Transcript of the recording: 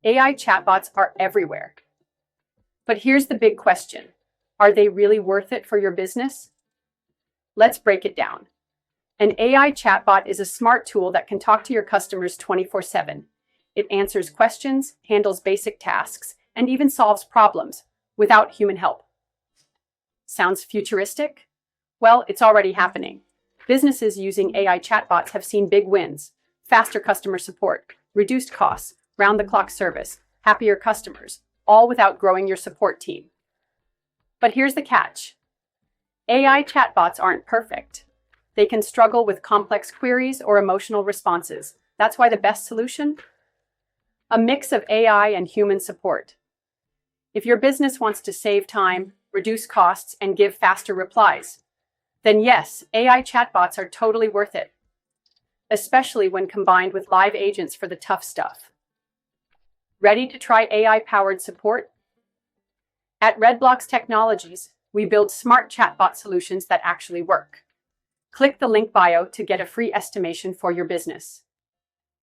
AI chatbots are everywhere. But here's the big question. Are they really worth it for your business? Let's break it down. An AI chatbot is a smart tool that can talk to your customers 24/7. It answers questions, handles basic tasks, and even solves problems without human help. Sounds futuristic? Well, it's already happening. Businesses using AI chatbots have seen big wins: faster customer support, reduced costs, round-the-clock service, happier customers, all without growing your support team. But here's the catch. AI chatbots aren't perfect. They can struggle with complex queries or emotional responses. That's why the best solution? A mix of AI and human support. If your business wants to save time, reduce costs, and give faster replies, then yes, AI chatbots are totally worth it, especially when combined with live agents for the tough stuff. Ready to try AI-powered support? At Redblox Technologies, we build smart chatbot solutions that actually work. Click the link bio to get a free estimation for your business.